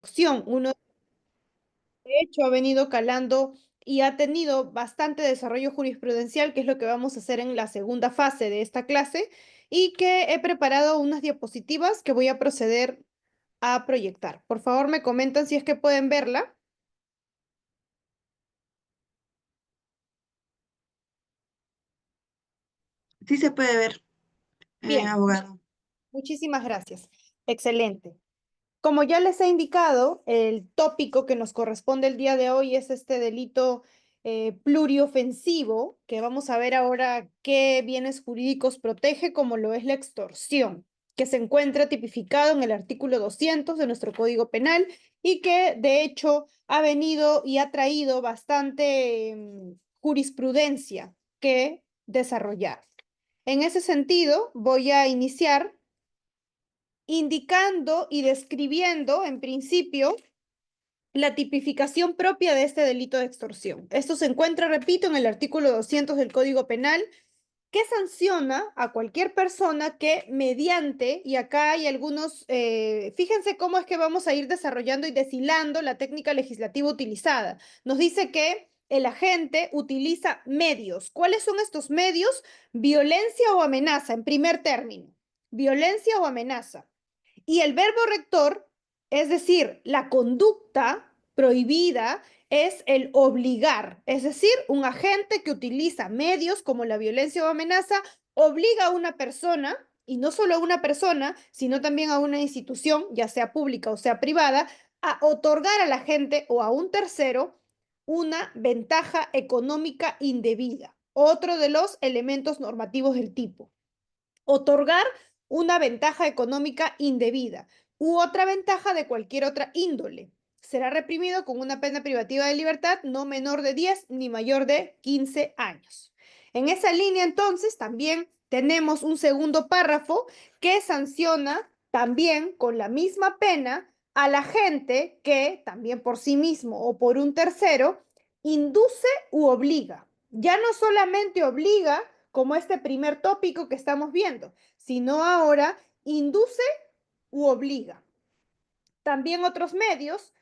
Opción. Uno, de hecho, ha venido calando y ha tenido bastante desarrollo jurisprudencial, que es lo que vamos a hacer en la segunda fase de esta clase, y que he preparado unas diapositivas que voy a proceder a proyectar. Por favor, me comentan si es que pueden verla. Sí se puede ver, Bien, abogado. muchísimas gracias. Excelente. Como ya les he indicado, el tópico que nos corresponde el día de hoy es este delito pluriofensivo, que vamos a ver ahora qué bienes jurídicos protege, como lo es la extorsión, que se encuentra tipificado en el artículo 200 de nuestro Código Penal y que de hecho ha venido y ha traído bastante jurisprudencia que desarrollar. En ese sentido, voy a iniciar indicando y describiendo, en principio, la tipificación propia de este delito de extorsión. Esto se encuentra, repito, en el artículo 200 del Código Penal, que sanciona a cualquier persona que mediante, y acá hay algunos, fíjense cómo es que vamos a ir desarrollando y deshilando la técnica legislativa utilizada. Nos dice que el agente utiliza medios. ¿Cuáles son estos medios? Violencia o amenaza, en primer término. Violencia o amenaza. Y el verbo rector, es decir, la conducta prohibida, es el obligar, es decir, un agente que utiliza medios como la violencia o amenaza, obliga a una persona, y no solo a una persona, sino también a una institución, ya sea pública o sea privada, a otorgar a la gente o a un tercero una ventaja económica indebida. Otro de los elementos normativos del tipo. Otorgar una ventaja económica indebida u otra ventaja de cualquier otra índole. Será reprimido con una pena privativa de libertad no menor de 10 ni mayor de 15 años. En esa línea, entonces, también tenemos un segundo párrafo que sanciona también con la misma pena a la gente que, también por sí mismo o por un tercero, induce u obliga. Ya no solamente obliga, como este primer tópico que estamos viendo, sino ahora induce u obliga. También otros medios,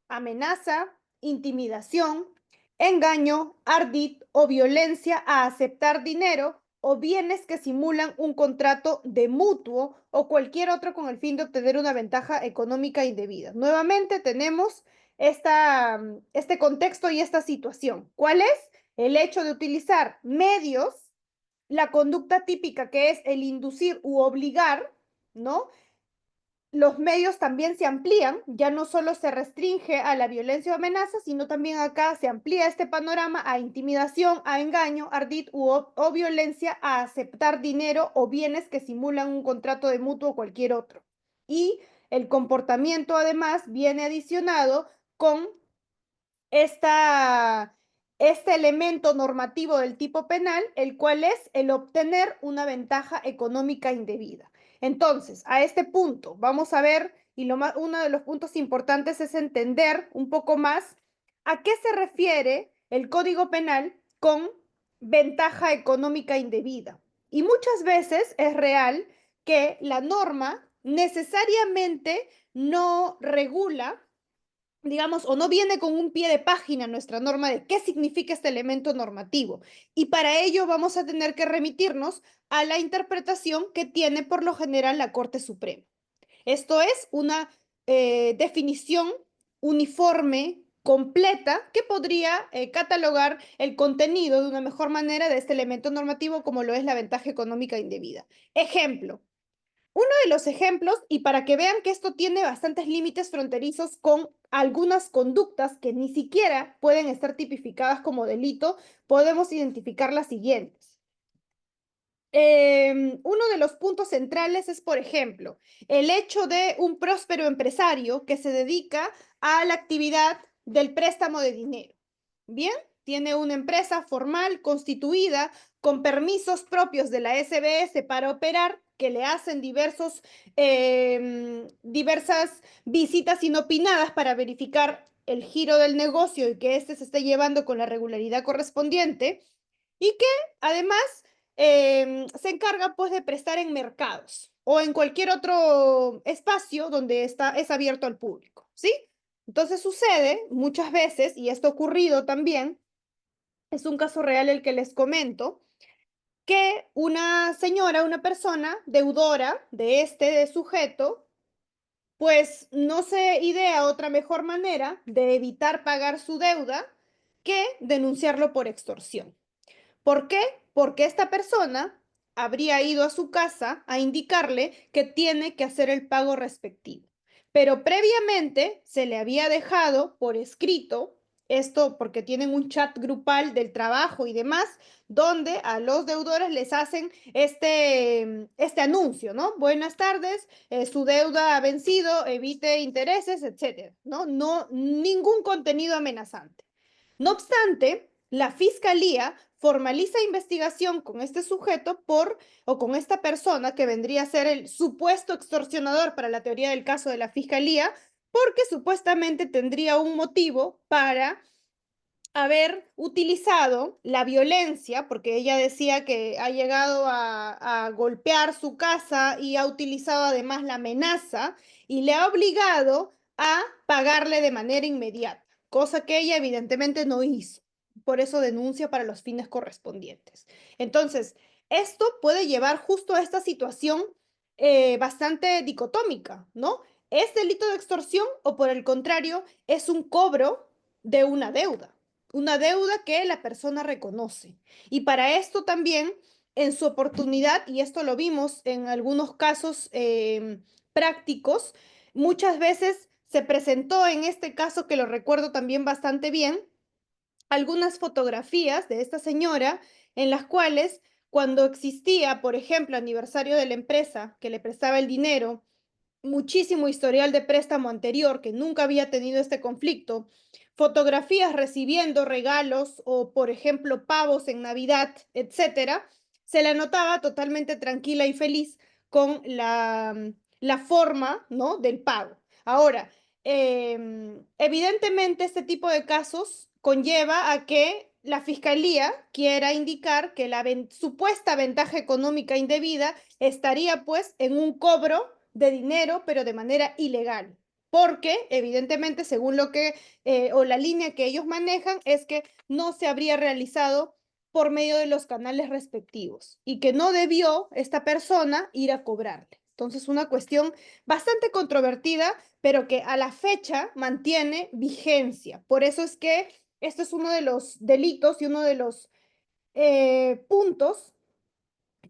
amenaza, intimidación, engaño, ardid o violencia a aceptar dinero o bienes que simulan un contrato de mutuo o cualquier otro con el fin de obtener una ventaja económica indebida. Nuevamente tenemos este contexto y esta situación. ¿Cuál es? El hecho de utilizar medios, la conducta típica que es el inducir u obligar, ¿no? Los medios también se amplían, ya no solo se restringe a la violencia o amenaza, sino también acá se amplía este panorama a intimidación, a engaño, ardid o violencia, a aceptar dinero o bienes que simulan un contrato de mutuo o cualquier otro. Y el comportamiento además viene adicionado con esta, este elemento normativo del tipo penal, el cual es el obtener una ventaja económica indebida. Entonces, a este punto, vamos a ver, y uno de los puntos importantes es entender un poco más a qué se refiere el Código Penal con ventaja económica indebida. Y muchas veces es real que la norma necesariamente no regula, digamos, o no viene con un pie de página nuestra norma de qué significa este elemento normativo. Y para ello vamos a tener que remitirnos a la interpretación que tiene por lo general la Corte Suprema. Esto es una definición uniforme, completa, que podría catalogar el contenido de una mejor manera de este elemento normativo como lo es la ventaja económica indebida. Ejemplo, uno de los ejemplos, y para que vean que esto tiene bastantes límites fronterizos con algunas conductas que ni siquiera pueden estar tipificadas como delito, podemos identificar las siguientes. Uno de los puntos centrales es, por ejemplo, el hecho de un próspero empresario que se dedica a la actividad del préstamo de dinero. Bien, tiene una empresa formal constituida con permisos propios de la SBS para operar, que le hacen diversas visitas inopinadas para verificar el giro del negocio y que éste se esté llevando con la regularidad correspondiente, y que además se encarga pues de prestar en mercados o en cualquier otro espacio donde es abierto al público, ¿sí? Entonces sucede muchas veces, y esto ha ocurrido también, es un caso real el que les comento, que una señora, una persona deudora de sujeto, pues no se idea otra mejor manera de evitar pagar su deuda que denunciarlo por extorsión. ¿Por qué? Porque esta persona habría ido a su casa a indicarle que tiene que hacer el pago respectivo. Pero previamente se le había dejado por escrito, esto porque tienen un chat grupal del trabajo y demás, donde a los deudores les hacen este anuncio, ¿no? Buenas tardes, su deuda ha vencido, evite intereses, etcétera, ¿no? No, ningún contenido amenazante. No obstante, la fiscalía formaliza investigación con este sujeto o con esta persona que vendría a ser el supuesto extorsionador para la teoría del caso de la fiscalía, porque supuestamente tendría un motivo para haber utilizado la violencia, porque ella decía que ha llegado a golpear su casa y ha utilizado además la amenaza y le ha obligado a pagarle de manera inmediata, cosa que ella evidentemente no hizo. Por eso denuncia para los fines correspondientes. Entonces, esto puede llevar justo a esta situación bastante dicotómica, ¿no? ¿Es delito de extorsión o por el contrario es un cobro de una deuda? Una deuda que la persona reconoce. Y para esto también, en su oportunidad, y esto lo vimos en algunos casos prácticos, muchas veces se presentó en este caso, que lo recuerdo también bastante bien, algunas fotografías de esta señora en las cuales cuando existía, por ejemplo, aniversario de la empresa que le prestaba el dinero, muchísimo historial de préstamo anterior, que nunca había tenido este conflicto, fotografías recibiendo regalos o, por ejemplo, pavos en Navidad, etcétera, se la notaba totalmente tranquila y feliz con la forma, ¿no?, del pago. Ahora, evidentemente este tipo de casos conlleva a que la fiscalía quiera indicar que la supuesta ventaja económica indebida estaría pues en un cobro de dinero, pero de manera ilegal. Porque, evidentemente, según lo que, o la línea que ellos manejan, es que no se habría realizado por medio de los canales respectivos y que no debió esta persona ir a cobrarle. Entonces, una cuestión bastante controvertida, pero que a la fecha mantiene vigencia. Por eso es que esto es uno de los delitos y uno de los puntos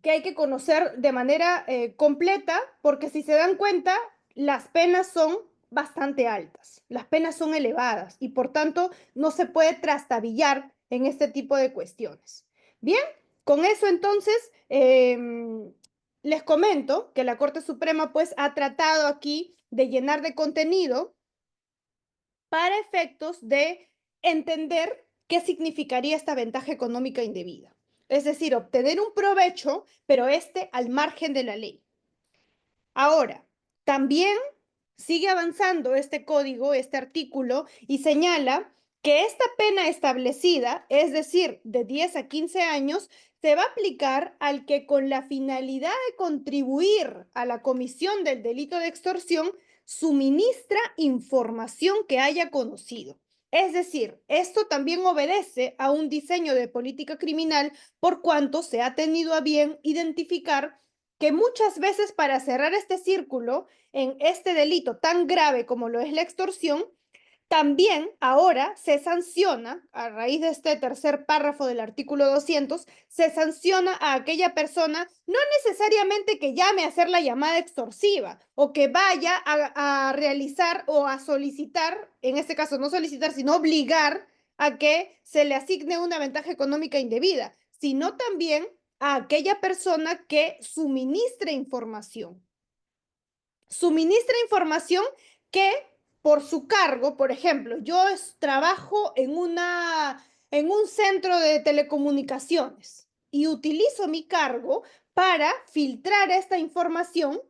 que hay que conocer de manera completa, porque si se dan cuenta, las penas son bastante altas, las penas son elevadas y por tanto no se puede trastabillar en este tipo de cuestiones. Bien, con eso entonces les comento que la Corte Suprema pues ha tratado aquí de llenar de contenido para efectos de entender qué significaría esta ventaja económica indebida. Es decir, obtener un provecho, pero este al margen de la ley. Ahora, también sigue avanzando este código, este artículo, y señala que esta pena establecida, es decir, de 10 a 15 años, se va a aplicar al que con la finalidad de contribuir a la comisión del delito de extorsión, suministra información que haya conocido. Es decir, esto también obedece a un diseño de política criminal por cuanto se ha tenido a bien identificar que muchas veces para cerrar este círculo en este delito tan grave como lo es la extorsión, también ahora se sanciona, a raíz de este tercer párrafo del artículo 200, se sanciona a aquella persona, no necesariamente que llame a hacer la llamada extorsiva o que vaya a realizar o a solicitar, en este caso no solicitar, sino obligar a que se le asigne una ventaja económica indebida, sino también a aquella persona que suministre información. Suministra información que por su cargo, por ejemplo, yo trabajo en un centro de telecomunicaciones y utilizo mi cargo para filtrar esta información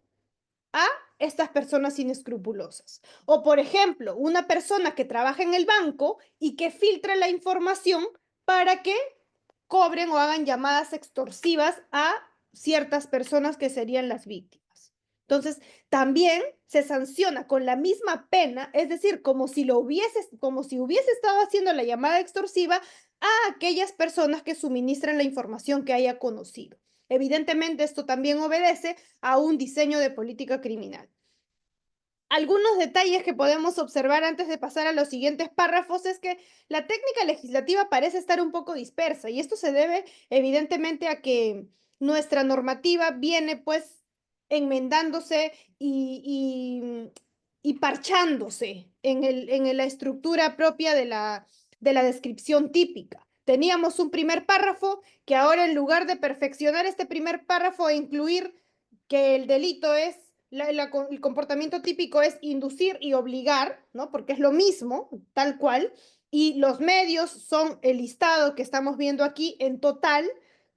a estas personas inescrupulosas. O, por ejemplo, una persona que trabaja en el banco y que filtra la información para que cobren o hagan llamadas extorsivas a ciertas personas que serían las víctimas. Entonces, también se sanciona con la misma pena, es decir, como si hubiese estado haciendo la llamada extorsiva a aquellas personas que suministran la información que haya conocido. Evidentemente, esto también obedece a un diseño de política criminal. Algunos detalles que podemos observar antes de pasar a los siguientes párrafos es que la técnica legislativa parece estar un poco dispersa y esto se debe evidentemente a que nuestra normativa viene pues enmendándose y parchándose en la estructura propia de la descripción típica. Teníamos un primer párrafo que ahora en lugar de perfeccionar este primer párrafo e incluir que el delito es el comportamiento típico es inducir y obligar, ¿no? Porque es lo mismo, tal cual, y los medios son el listado que estamos viendo aquí en total,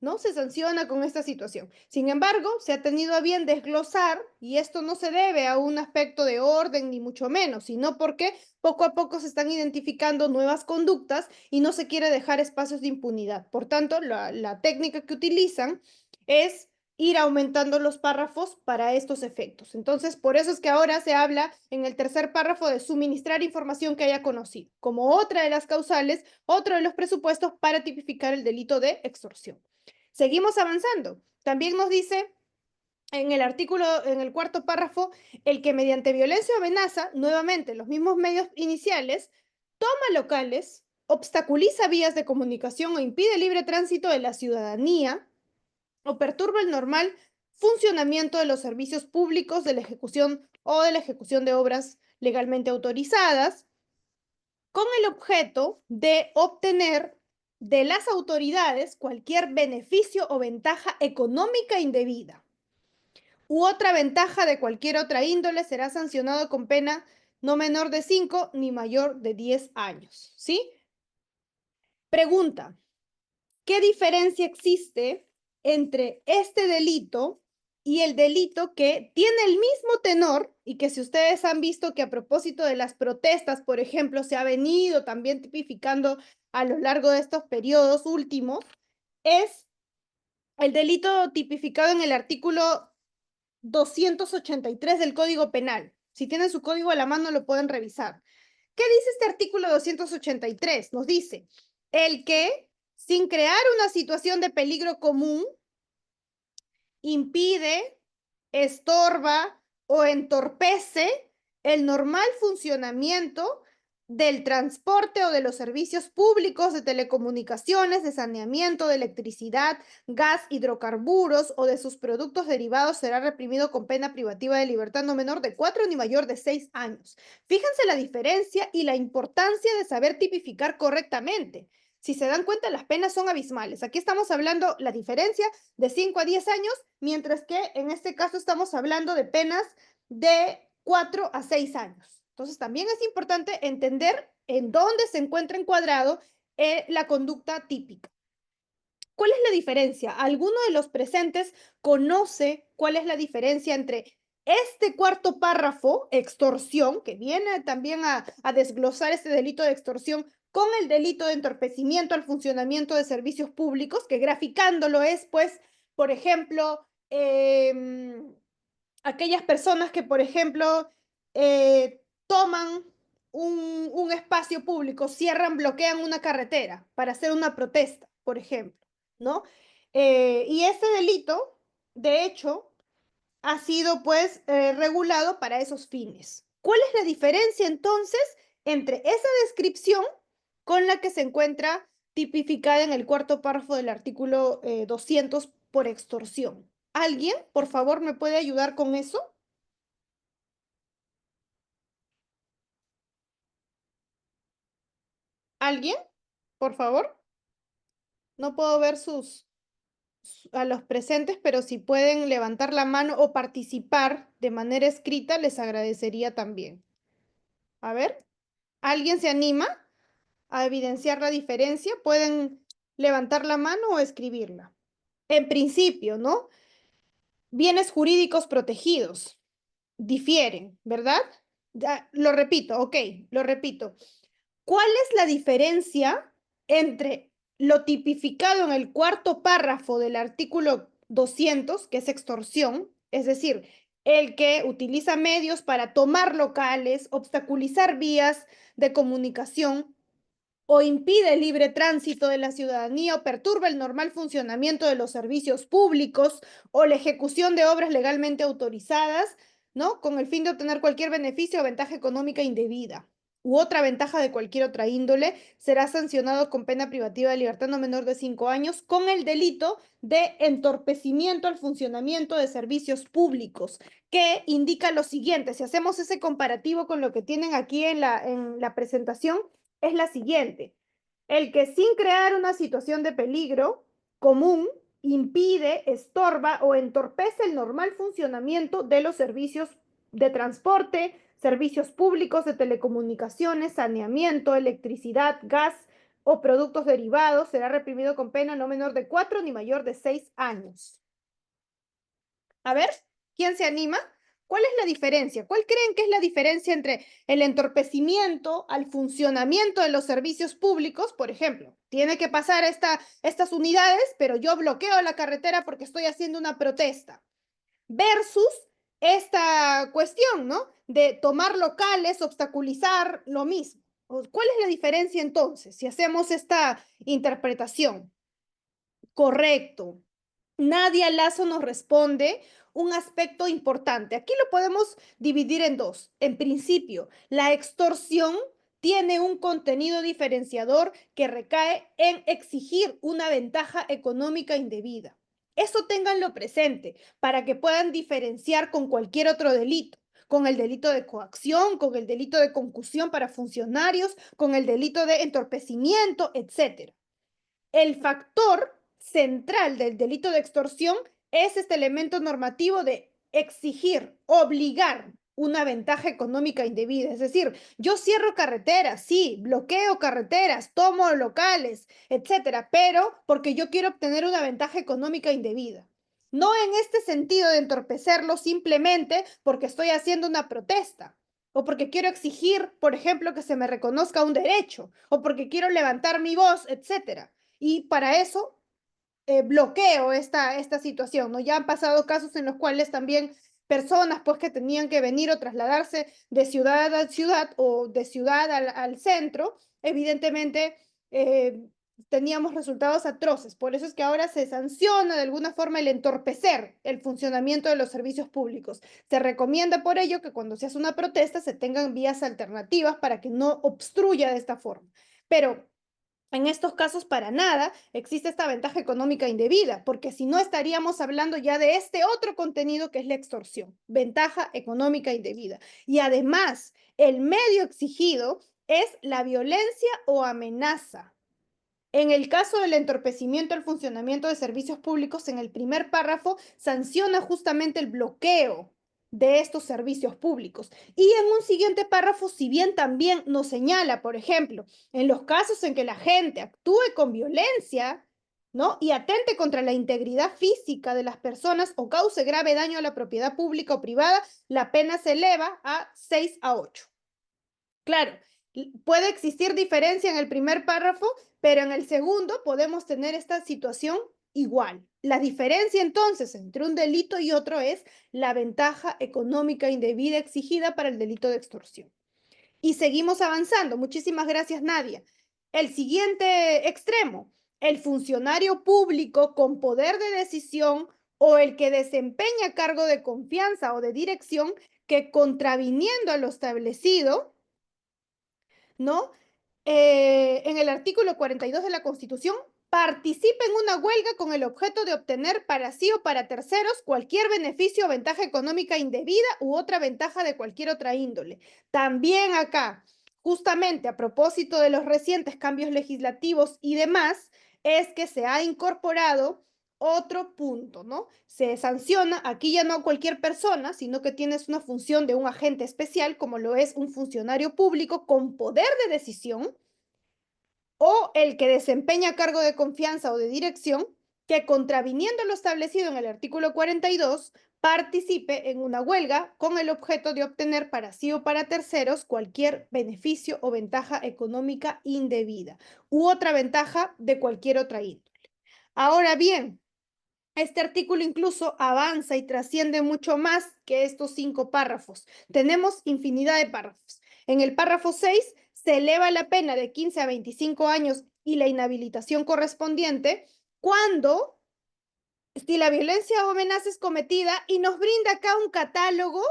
¿no? Se sanciona con esta situación. Sin embargo, se ha tenido a bien desglosar, y esto no se debe a un aspecto de orden, ni mucho menos, sino porque poco a poco se están identificando nuevas conductas y no se quiere dejar espacios de impunidad. Por tanto, la técnica que utilizan es ir aumentando los párrafos para estos efectos. Entonces, por eso es que ahora se habla en el tercer párrafo de suministrar información que haya conocido, como otra de las causales, otro de los presupuestos para tipificar el delito de extorsión. Seguimos avanzando. También nos dice en el artículo, en el cuarto párrafo, el que mediante violencia o amenaza, nuevamente los mismos medios iniciales, toma locales, obstaculiza vías de comunicación o impide el libre tránsito de la ciudadanía, o perturba el normal funcionamiento de los servicios públicos de la ejecución o de la ejecución de obras legalmente autorizadas, con el objeto de obtener de las autoridades cualquier beneficio o ventaja económica indebida u otra ventaja de cualquier otra índole, será sancionado con pena no menor de 5 ni mayor de 10 años. ¿Sí? Pregunta: ¿qué diferencia existe entre este delito y el delito que tiene el mismo tenor y que si ustedes han visto que a propósito de las protestas, por ejemplo, se ha venido también tipificando a lo largo de estos periodos últimos, es el delito tipificado en el artículo 283 del Código Penal? Si tienen su código a la mano lo pueden revisar. ¿Qué dice este artículo 283? Nos dice, el que, sin crear una situación de peligro común, impide, estorba o entorpece el normal funcionamiento del transporte o de los servicios públicos de telecomunicaciones, de saneamiento, de electricidad, gas, hidrocarburos o de sus productos derivados, será reprimido con pena privativa de libertad no menor de 4 ni mayor de 6 años. Fíjense la diferencia y la importancia de saber tipificar correctamente. Si se dan cuenta, las penas son abismales. Aquí estamos hablando la diferencia de 5 a 10 años, mientras que en este caso estamos hablando de penas de 4 a 6 años. Entonces, también es importante entender en dónde se encuentra encuadrado la conducta típica. ¿Cuál es la diferencia? ¿Alguno de los presentes conoce cuál es la diferencia entre este cuarto párrafo, extorsión, que viene también a desglosar este delito de extorsión, con el delito de entorpecimiento al funcionamiento de servicios públicos, que graficándolo es, pues, por ejemplo, aquellas personas que, por ejemplo, toman un espacio público, cierran, bloquean una carretera para hacer una protesta, por ejemplo, ¿no? Y ese delito, de hecho, ha sido pues regulado para esos fines. ¿Cuál es la diferencia entonces entre esa descripción con la que se encuentra tipificada en el cuarto párrafo del artículo 200 por extorsión? ¿Alguien, por favor, me puede ayudar con eso? ¿Alguien? Por favor. No puedo ver a los presentes, pero si pueden levantar la mano o participar de manera escrita, les agradecería también. A ver, ¿alguien se anima a evidenciar la diferencia? Pueden levantar la mano o escribirla. En principio, ¿no? Bienes jurídicos protegidos difieren, ¿verdad? Ya, lo repito, ok, lo repito. ¿Cuál es la diferencia entre lo tipificado en el cuarto párrafo del artículo 200, que es extorsión, es decir, el que utiliza medios para tomar locales, obstaculizar vías de comunicación o impide el libre tránsito de la ciudadanía o perturba el normal funcionamiento de los servicios públicos o la ejecución de obras legalmente autorizadas, ¿no? Con el fin de obtener cualquier beneficio o ventaja económica indebida u otra ventaja de cualquier otra índole, será sancionado con pena privativa de libertad no menor de 5 años con el delito de entorpecimiento al funcionamiento de servicios públicos, que indica lo siguiente. Si hacemos ese comparativo con lo que tienen aquí en la presentación, es la siguiente. El que sin crear una situación de peligro común impide, estorba o entorpece el normal funcionamiento de los servicios de transporte, servicios públicos de telecomunicaciones, saneamiento, electricidad, gas o productos derivados, será reprimido con pena no menor de 4 ni mayor de 6 años. A ver, ¿quién se anima? ¿Cuál es la diferencia? ¿Cuál creen que es la diferencia entre el entorpecimiento al funcionamiento de los servicios públicos? Por ejemplo, tiene que pasar estas unidades, pero yo bloqueo la carretera porque estoy haciendo una protesta. Versus esta cuestión, ¿no? De tomar locales, obstaculizar lo mismo. ¿Cuál es la diferencia entonces si hacemos esta interpretación? Correcto. Nadia Lazo nos responde un aspecto importante. Aquí lo podemos dividir en dos. En principio, la extorsión tiene un contenido diferenciador que recae en exigir una ventaja económica indebida. Eso ténganlo presente para que puedan diferenciar con cualquier otro delito, con el delito de coacción, con el delito de concusión para funcionarios, con el delito de entorpecimiento, etc. El factor central del delito de extorsión es este elemento normativo de exigir, obligar una ventaja económica indebida. Es decir, yo cierro carreteras, sí, bloqueo carreteras, tomo locales, etcétera, pero porque yo quiero obtener una ventaja económica indebida. No en este sentido de entorpecerlo simplemente porque estoy haciendo una protesta o porque quiero exigir, por ejemplo, que se me reconozca un derecho o porque quiero levantar mi voz, etcétera. Y para eso bloqueo esta situación, ¿no? Ya han pasado casos en los cuales también personas pues que tenían que venir o trasladarse de ciudad a ciudad o de ciudad al centro, evidentemente teníamos resultados atroces. Por eso es que ahora se sanciona de alguna forma el entorpecer el funcionamiento de los servicios públicos. Se recomienda por ello que cuando se hace una protesta se tengan vías alternativas para que no obstruya de esta forma. Pero en estos casos, para nada existe esta ventaja económica indebida, porque si no estaríamos hablando ya de este otro contenido que es la extorsión, ventaja económica indebida. Y además, el medio exigido es la violencia o amenaza. En el caso del entorpecimiento al funcionamiento de servicios públicos, en el primer párrafo sanciona justamente el bloqueo de estos servicios públicos. Y en un siguiente párrafo, si bien también nos señala, por ejemplo, en los casos en que la gente actúe con violencia, ¿no? Y atente contra la integridad física de las personas o cause grave daño a la propiedad pública o privada, la pena se eleva a 6 a 8. Claro, puede existir diferencia en el primer párrafo, pero en el segundo podemos tener esta situación igual. La diferencia entonces entre un delito y otro es la ventaja económica indebida exigida para el delito de extorsión. Y seguimos avanzando. Muchísimas gracias, Nadia. El siguiente extremo, el funcionario público con poder de decisión o el que desempeña cargo de confianza o de dirección que contraviniendo a lo establecido, ¿no? En el artículo 42 de la Constitución, participa en una huelga con el objeto de obtener para sí o para terceros cualquier beneficio o ventaja económica indebida u otra ventaja de cualquier otra índole. También acá, justamente a propósito de los recientes cambios legislativos y demás, es que se ha incorporado otro punto, ¿no? Se sanciona aquí ya no a cualquier persona, sino que tienes una función de un agente especial, como lo es un funcionario público con poder de decisión, o el que desempeña cargo de confianza o de dirección, que contraviniendo lo establecido en el artículo 42, participe en una huelga con el objeto de obtener para sí o para terceros cualquier beneficio o ventaja económica indebida u otra ventaja de cualquier otra índole. Ahora bien, Este artículo incluso avanza y trasciende mucho más que estos 5 párrafos. Tenemos infinidad de párrafos. En el párrafo 6 se eleva la pena de 15 a 25 años y la inhabilitación correspondiente cuando si la violencia o amenaza es cometida, y nos brinda acá un catálogo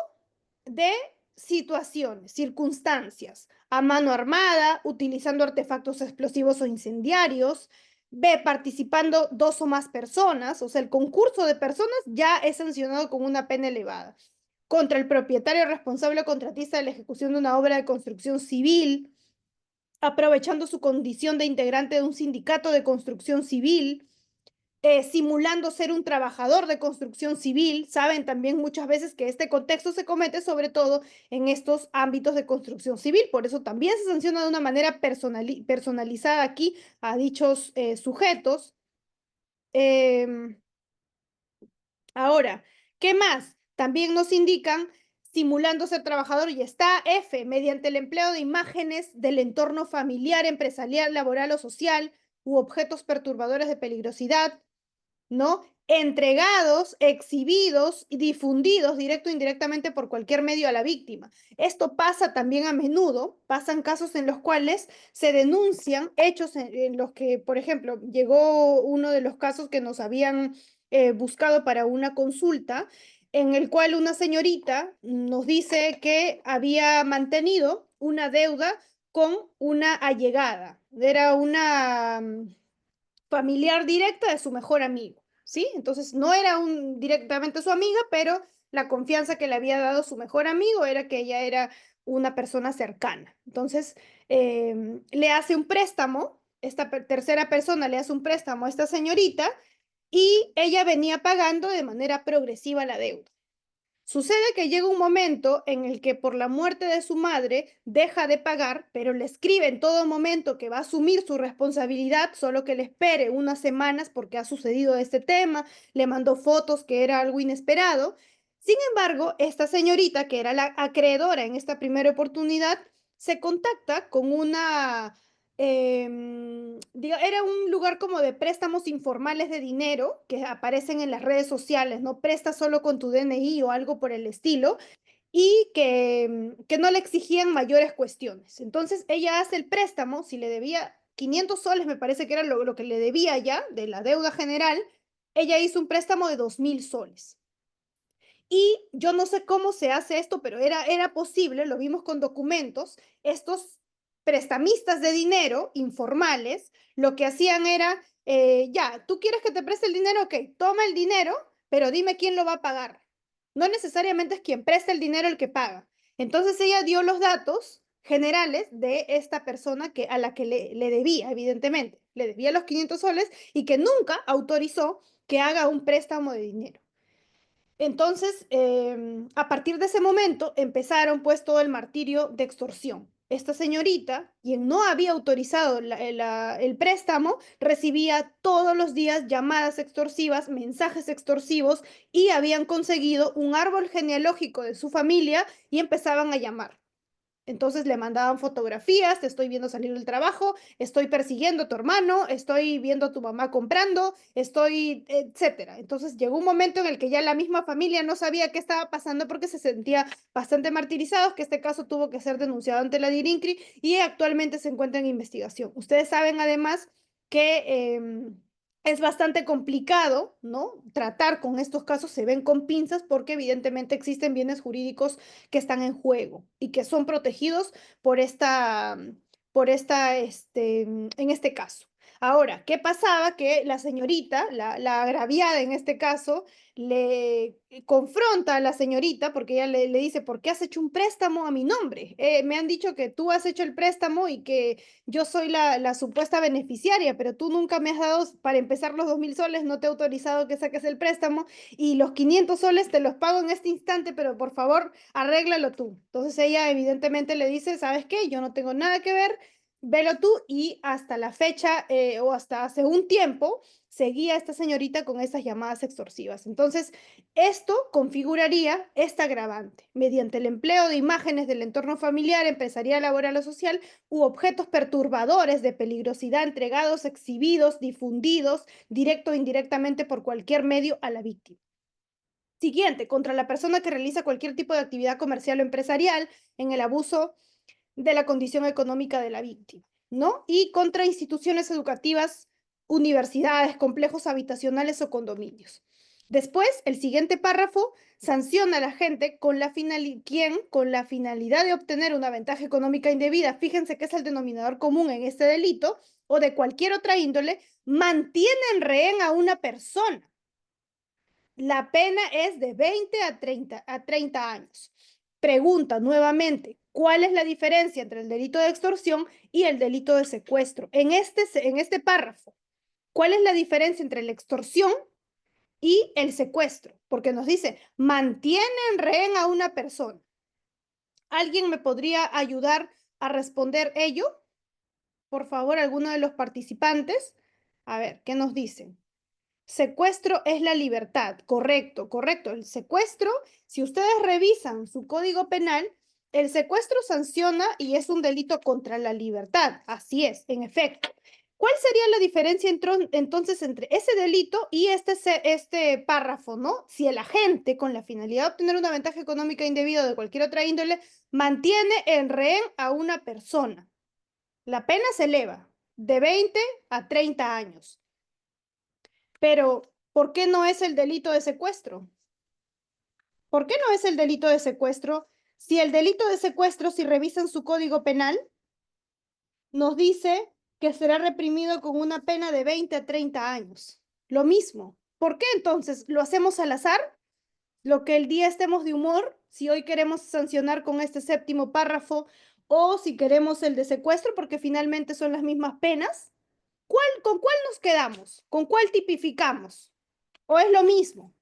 de situaciones, circunstancias, a mano armada, utilizando artefactos explosivos o incendiarios, B, participando 2 o más personas, o sea, el concurso de personas ya es sancionado con una pena elevada. Contra el propietario responsable o contratista de la ejecución de una obra de construcción civil, aprovechando su condición de integrante de un sindicato de construcción civil, simulando ser un trabajador de construcción civil. Saben también muchas veces que este contexto se comete sobre todo en estos ámbitos de construcción civil, por eso también se sanciona de una manera personalizada aquí a dichos sujetos. Eh, Ahora, ¿qué más? También nos indican simulando ser trabajador y está F, mediante el empleo de imágenes del entorno familiar, empresarial, laboral o social u objetos perturbadores de peligrosidad, ¿no? Entregados, exhibidos y difundidos directo o indirectamente por cualquier medio a la víctima. Esto pasa también a menudo, pasan casos en los cuales se denuncian hechos en los que, por ejemplo, llegó uno de los casos que nos habían buscado para una consulta, en el cual una señorita nos dice que había mantenido una deuda con una allegada. Era una familiar directa de su mejor amigo, ¿sí? Entonces no era directamente su amiga, pero la confianza que le había dado su mejor amigo era que ella era una persona cercana. Entonces le hace un préstamo, esta tercera persona le hace un préstamo a esta señorita y ella venía pagando de manera progresiva la deuda. Sucede que llega un momento en el que por la muerte de su madre deja de pagar, pero le escribe en todo momento que va a asumir su responsabilidad, solo que le espere unas semanas porque ha sucedido este tema, le mandó fotos que era algo inesperado. Sin embargo, esta señorita, que era la acreedora en esta primera oportunidad, se contacta con una era un lugar como de préstamos informales de dinero que aparecen en las redes sociales, ¿no? Presta solo con tu DNI o algo por el estilo, y que no le exigían mayores cuestiones. Entonces ella hace el préstamo, si le debía 500 soles, me parece que era lo que le debía ya de la deuda general, ella hizo un préstamo de 2000 soles. Y yo no sé cómo se hace esto, pero era posible, lo vimos con documentos, estos prestamistas de dinero informales, lo que hacían era, ya, ¿tú quieres que te preste el dinero? Ok, toma el dinero, pero dime quién lo va a pagar. No necesariamente es quien presta el dinero el que paga. Entonces ella dio los datos generales de esta persona a la que le debía, evidentemente, le debía los 500 soles y que nunca autorizó que haga un préstamo de dinero. Entonces, a partir de ese momento empezaron pues todo el martirio de extorsión. Esta señorita, quien no había autorizado el préstamo, recibía todos los días llamadas extorsivas, mensajes extorsivos, y habían conseguido un árbol genealógico de su familia y empezaban a llamar. Entonces le mandaban fotografías, te estoy viendo salir del trabajo, estoy persiguiendo a tu hermano, estoy viendo a tu mamá comprando, estoy, etcétera. Entonces llegó un momento en el que ya la misma familia no sabía qué estaba pasando porque se sentía bastante martirizados, que este caso tuvo que ser denunciado ante la DIRINCRI y actualmente se encuentra en investigación. Ustedes saben además que es bastante complicado, ¿no? Tratar con estos casos, se ven con pinzas porque evidentemente existen bienes jurídicos que están en juego y que son protegidos en este caso. Ahora, ¿qué pasaba? Que la señorita, la agraviada en este caso, le confronta a la señorita porque ella le dice, ¿por qué has hecho un préstamo a mi nombre? Me han dicho que tú has hecho el préstamo y que yo soy la supuesta beneficiaria, pero tú nunca me has dado, para empezar, los 2000 soles, no te he autorizado que saques el préstamo y los 500 soles te los pago en este instante, pero por favor, arréglalo tú. Entonces ella evidentemente le dice, ¿sabes qué? Yo no tengo nada que ver, Velo tú, y hasta la fecha o hasta hace un tiempo seguía esta señorita con esas llamadas extorsivas. Entonces, esto configuraría esta agravante mediante el empleo de imágenes del entorno familiar, empresarial, laboral o social u objetos perturbadores de peligrosidad entregados, exhibidos, difundidos, directo o indirectamente por cualquier medio a la víctima. Siguiente, contra la persona que realiza cualquier tipo de actividad comercial o empresarial en el abuso de la condición económica de la víctima, ¿no? Y contra instituciones educativas, universidades, complejos habitacionales o condominios. Después, el siguiente párrafo sanciona a la gente con la finalidad de obtener una ventaja económica indebida, fíjense que es el denominador común en este delito, o de cualquier otra índole, mantiene en rehén a una persona. La pena es de 20 a 30 años. Pregunta nuevamente, ¿cuál es la diferencia entre el delito de extorsión y el delito de secuestro? En este párrafo, ¿cuál es la diferencia entre la extorsión y el secuestro? Porque nos dice, mantiene en rehén a una persona. ¿Alguien me podría ayudar a responder ello? Por favor, alguno de los participantes. A ver, ¿qué nos dicen? Secuestro es la libertad, correcto, correcto. El secuestro, si ustedes revisan su código penal, el secuestro sanciona y es un delito contra la libertad. Así es, en efecto. ¿Cuál sería la diferencia entonces entre ese delito y este párrafo, ¿no? Si el agente, con la finalidad de obtener una ventaja económica indebida o de cualquier otra índole, mantiene en rehén a una persona, la pena se eleva de 20 a 30 años. Pero, ¿por qué no es el delito de secuestro? ¿Por qué no es el delito de secuestro? Si el delito de secuestro, si revisan su código penal, nos dice que será reprimido con una pena de 20 a 30 años. Lo mismo. ¿Por qué entonces lo hacemos al azar? Lo que el día estemos de humor, si hoy queremos sancionar con este séptimo párrafo o si queremos el de secuestro, porque finalmente son las mismas penas. ¿Con cuál nos quedamos? ¿Con cuál tipificamos? ¿O es lo mismo?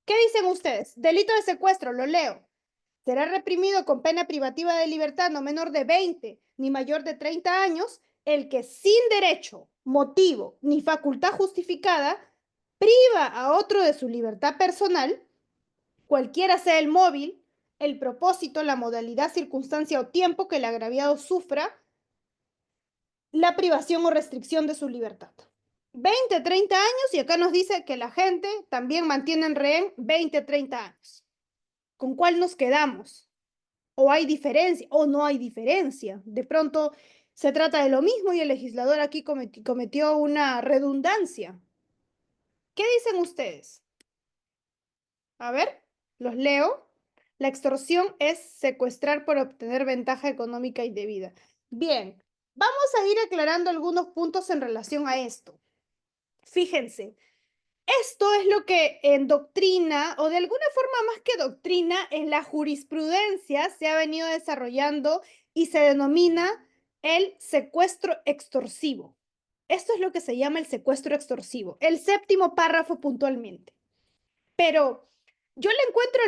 ¿Qué dicen ustedes? Delito de secuestro, lo leo. Será reprimido con pena privativa de libertad no menor de 20 ni mayor de 30 años el que sin derecho, motivo ni facultad justificada priva a otro de su libertad personal, cualquiera sea el móvil, el propósito, la modalidad, circunstancia o tiempo que el agraviado sufra la privación o restricción de su libertad. 20, 30 años, y acá nos dice que la gente también mantiene en rehén 20, 30 años. ¿Con cuál nos quedamos? ¿O hay diferencia? ¿O no hay diferencia? De pronto se trata de lo mismo y el legislador aquí cometió una redundancia. ¿Qué dicen ustedes? A ver, los leo. La extorsión es secuestrar por obtener ventaja económica indebida. Bien, vamos a ir aclarando algunos puntos en relación a esto. Fíjense, esto es lo que en doctrina, o de alguna forma más que doctrina, en la jurisprudencia se ha venido desarrollando y se denomina el secuestro extorsivo. Esto es lo que se llama el secuestro extorsivo, el séptimo párrafo puntualmente. Pero yo le encuentro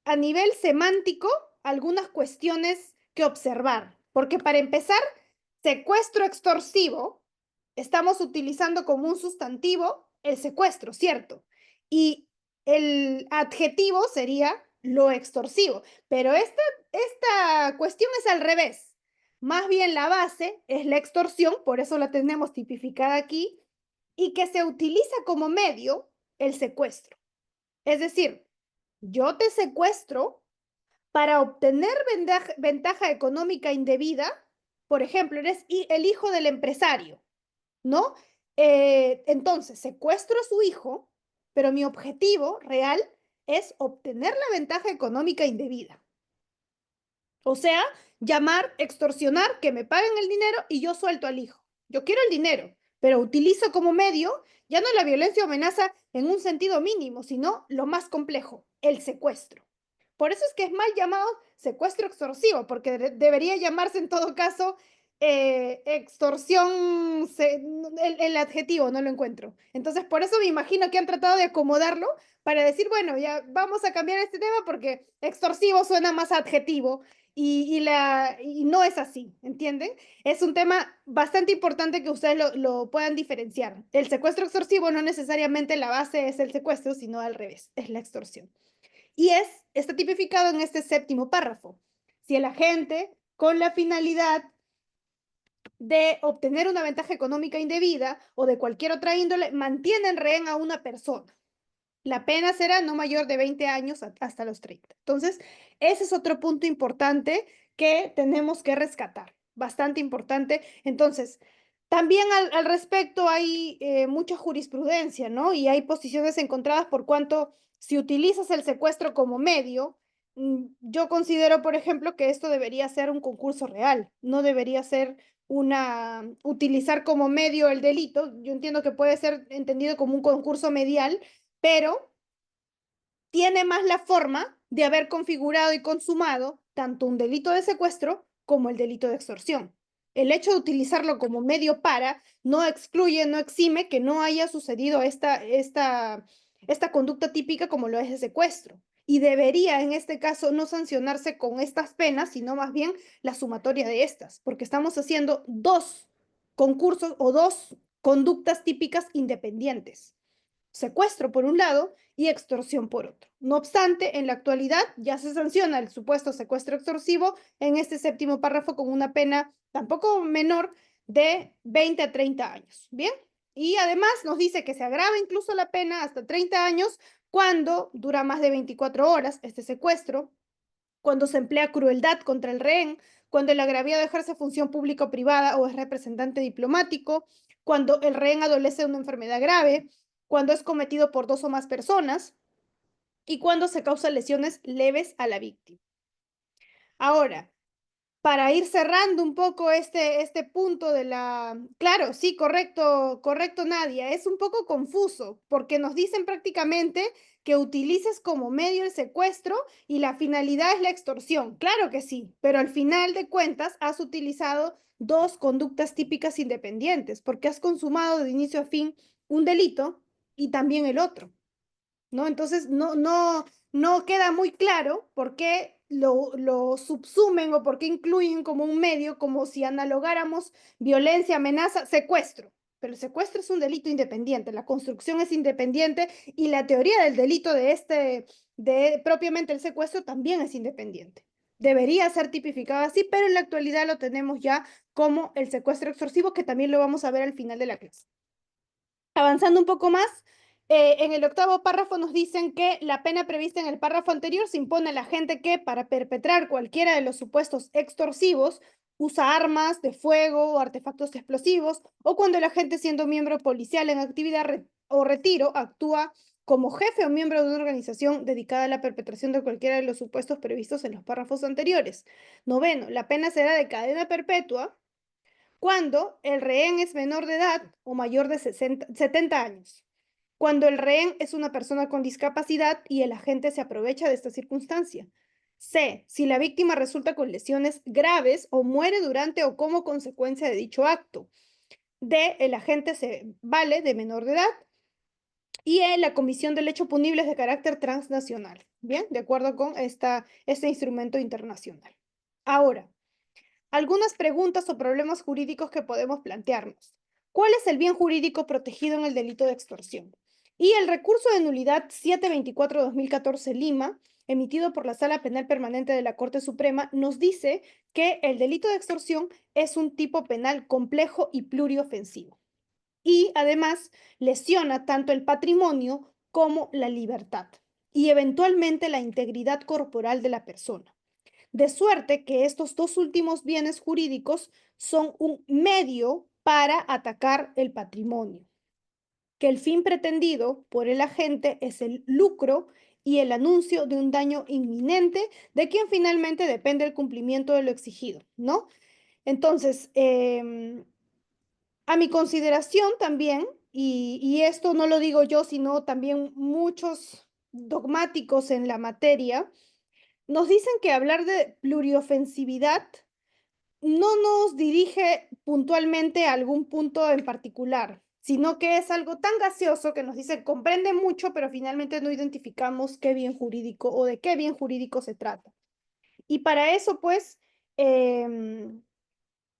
a nivel semántico, algunas cuestiones que observar. Porque para empezar, secuestro extorsivo, estamos utilizando como un sustantivo el secuestro, ¿cierto? Y el adjetivo sería lo extorsivo. Pero esta cuestión es al revés. Más bien la base es la extorsión, por eso la tenemos tipificada aquí, y que se utiliza como medio el secuestro. Es decir, yo te secuestro para obtener ventaja económica indebida. Por ejemplo, eres el hijo del empresario, ¿no? Entonces, secuestro a su hijo, pero mi objetivo real es obtener la ventaja económica indebida. O sea, llamar, extorsionar, que me paguen el dinero y yo suelto al hijo. Yo quiero el dinero, pero utilizo como medio ya no la violencia o amenaza en un sentido mínimo, sino lo más complejo, el secuestro. Por eso es que es mal llamado secuestro extorsivo, porque debería llamarse en todo caso extorsión, el adjetivo no lo encuentro. Entonces, por eso me imagino que han tratado de acomodarlo para decir, bueno, ya vamos a cambiar este tema porque extorsivo suena más adjetivo y no es así, ¿entienden? Es un tema bastante importante que ustedes lo puedan diferenciar. El secuestro extorsivo no necesariamente la base es el secuestro, sino al revés, es la extorsión. Y está tipificado en este séptimo párrafo. Si el agente, con la finalidad de obtener una ventaja económica indebida o de cualquier otra índole, mantiene en rehén a una persona. La pena será no mayor de 20 años hasta los 30. Entonces, ese es otro punto importante que tenemos que rescatar, bastante importante. Entonces, también al respecto hay mucha jurisprudencia, ¿no? Y hay posiciones encontradas por cuanto si utilizas el secuestro como medio, yo considero, por ejemplo, que esto debería ser un concurso real, no debería ser utilizar como medio el delito. Yo entiendo que puede ser entendido como un concurso medial, pero tiene más la forma de haber configurado y consumado tanto un delito de secuestro como el delito de extorsión. El hecho de utilizarlo como medio para no excluye, no exime que no haya sucedido esta conducta típica como lo es el secuestro. Y debería, en este caso, no sancionarse con estas penas, sino más bien la sumatoria de estas, porque estamos haciendo dos concursos o dos conductas típicas independientes: secuestro por un lado y extorsión por otro. No obstante, en la actualidad ya se sanciona el supuesto secuestro extorsivo en este séptimo párrafo con una pena tampoco menor de 20 a 30 años. Bien, y además nos dice que se agrava incluso la pena hasta 30 años cuando dura más de 24 horas este secuestro, cuando se emplea crueldad contra el rehén, cuando el agraviado ejerce función pública o privada o es representante diplomático, cuando el rehén adolece de una enfermedad grave, cuando es cometido por dos o más personas y cuando se causan lesiones leves a la víctima. Ahora, para ir cerrando un poco este punto de la... Claro, sí, correcto, correcto, Nadia. Es un poco confuso porque nos dicen prácticamente que utilices como medio el secuestro y la finalidad es la extorsión. Claro que sí, pero al final de cuentas has utilizado dos conductas típicas independientes porque has consumado de inicio a fin un delito y también el otro, ¿no? Entonces, no queda muy claro por qué lo subsumen o por qué incluyen como un medio, como si analogáramos violencia, amenaza, secuestro. Pero el secuestro es un delito independiente, la construcción es independiente y la teoría del delito de propiamente el secuestro también es independiente. Debería ser tipificado así, pero en la actualidad lo tenemos ya como el secuestro extorsivo, que también lo vamos a ver al final de la clase. Avanzando un poco más, en el octavo párrafo nos dicen que la pena prevista en el párrafo anterior se impone a la gente que, para perpetrar cualquiera de los supuestos extorsivos, usa armas de fuego o artefactos explosivos, o cuando el agente, siendo miembro policial en actividad o retiro, actúa como jefe o miembro de una organización dedicada a la perpetración de cualquiera de los supuestos previstos en los párrafos anteriores. Noveno, la pena será de cadena perpetua cuando el rehén es menor de edad o mayor de 70 años, cuando el rehén es una persona con discapacidad y el agente se aprovecha de esta circunstancia. C. Si la víctima resulta con lesiones graves o muere durante o como consecuencia de dicho acto. D. El agente se vale de menor de edad. Y E. La comisión del hecho punible es de carácter transnacional. Bien, de acuerdo con este instrumento internacional. Ahora, algunas preguntas o problemas jurídicos que podemos plantearnos. ¿Cuál es el bien jurídico protegido en el delito de extorsión? Y el recurso de nulidad 724-2014 Lima, emitido por la Sala Penal Permanente de la Corte Suprema, nos dice que el delito de extorsión es un tipo penal complejo y pluriofensivo. Y además lesiona tanto el patrimonio como la libertad y eventualmente la integridad corporal de la persona. De suerte que estos dos últimos bienes jurídicos son un medio para atacar el patrimonio, que el fin pretendido por el agente es el lucro y el anuncio de un daño inminente de quien finalmente depende el cumplimiento de lo exigido, ¿no? Entonces, a mi consideración también, y esto no lo digo yo, sino también muchos dogmáticos en la materia, nos dicen que hablar de pluriofensividad no nos dirige puntualmente a algún punto en particular, sino que es algo tan gaseoso que nos dice comprende mucho, pero finalmente no identificamos qué bien jurídico o de qué bien jurídico se trata. Y para eso, pues, em,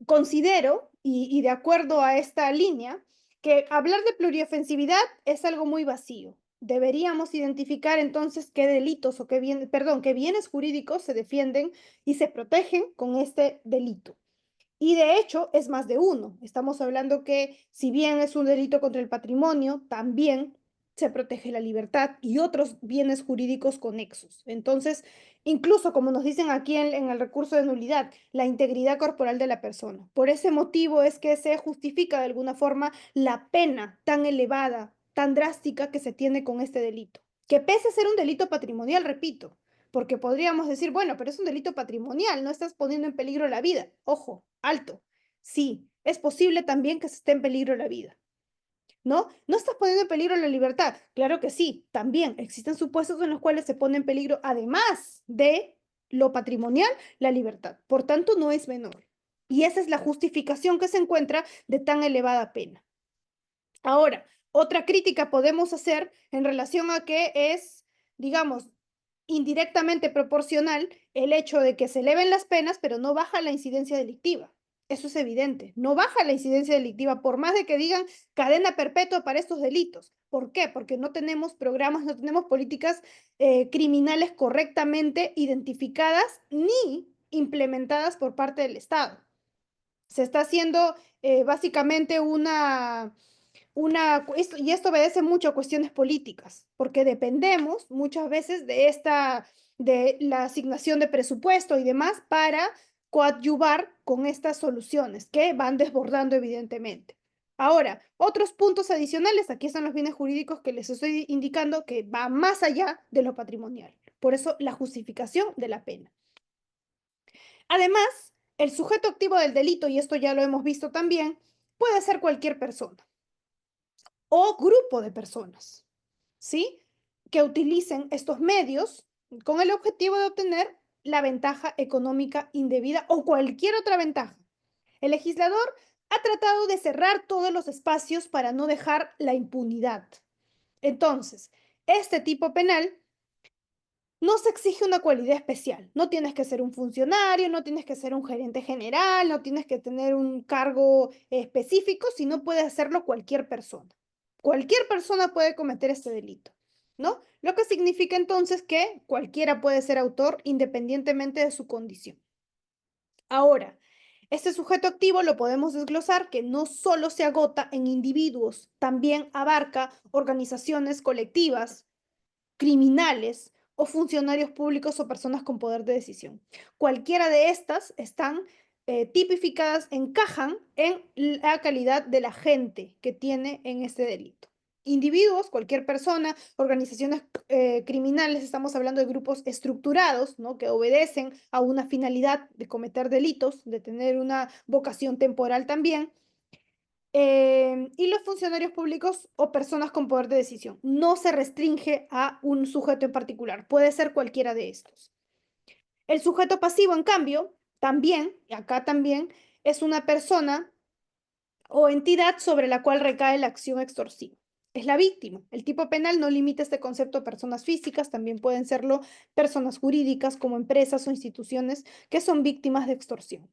considero, y de acuerdo a esta línea, que hablar de pluriofensividad es algo muy vacío. Deberíamos identificar entonces qué delitos o qué bienes jurídicos se defienden y se protegen con este delito. Y de hecho es más de uno. Estamos hablando que si bien es un delito contra el patrimonio, también se protege la libertad y otros bienes jurídicos conexos. Entonces, incluso como nos dicen aquí en el recurso de nulidad, la integridad corporal de la persona. Por ese motivo es que se justifica de alguna forma la pena tan elevada, tan drástica que se tiene con este delito. Que pese a ser un delito patrimonial, repito, porque podríamos decir, bueno, pero es un delito patrimonial, no estás poniendo en peligro la vida. Ojo, alto. Sí, es posible también que se esté en peligro la vida. ¿No? No estás poniendo en peligro la libertad. Claro que sí, también existen supuestos en los cuales se pone en peligro, además de lo patrimonial, la libertad. Por tanto, no es menor. Y esa es la justificación que se encuentra de tan elevada pena. Ahora, otra crítica podemos hacer en relación a que es, digamos, indirectamente proporcional el hecho de que se eleven las penas, pero no baja la incidencia delictiva. Eso es evidente. No baja la incidencia delictiva, por más de que digan cadena perpetua para estos delitos. ¿Por qué? Porque no tenemos programas, no tenemos políticas criminales correctamente identificadas ni implementadas por parte del Estado. Se está haciendo básicamente y esto obedece mucho a cuestiones políticas, porque dependemos muchas veces de la asignación de presupuesto y demás para coadyuvar con estas soluciones que van desbordando evidentemente. Ahora, otros puntos adicionales, aquí están los bienes jurídicos que les estoy indicando que va más allá de lo patrimonial. Por eso la justificación de la pena. Además, el sujeto activo del delito, y esto ya lo hemos visto también, puede ser cualquier persona o grupo de personas, ¿sí? Que utilicen estos medios con el objetivo de obtener la ventaja económica indebida o cualquier otra ventaja. El legislador ha tratado de cerrar todos los espacios para no dejar la impunidad. Entonces, este tipo penal no se exige una cualidad especial. No tienes que ser un funcionario, no tienes que ser un gerente general, no tienes que tener un cargo específico, sino puede hacerlo cualquier persona. Cualquier persona puede cometer este delito, ¿no? Lo que significa entonces que cualquiera puede ser autor independientemente de su condición. Ahora, este sujeto activo lo podemos desglosar que no solo se agota en individuos, también abarca organizaciones colectivas, criminales o funcionarios públicos o personas con poder de decisión. Cualquiera de estas están tipificadas, encajan en la calidad del agente que tiene en este delito. Individuos, cualquier persona, organizaciones criminales, estamos hablando de grupos estructurados, ¿no? Que obedecen a una finalidad de cometer delitos, de tener una vocación temporal también, y los funcionarios públicos o personas con poder de decisión. No se restringe a un sujeto en particular, puede ser cualquiera de estos. El sujeto pasivo, en cambio, también, y acá también, es una persona o entidad sobre la cual recae la acción extorsiva. Es la víctima. El tipo penal no limita este concepto a personas físicas, también pueden serlo personas jurídicas como empresas o instituciones que son víctimas de extorsión.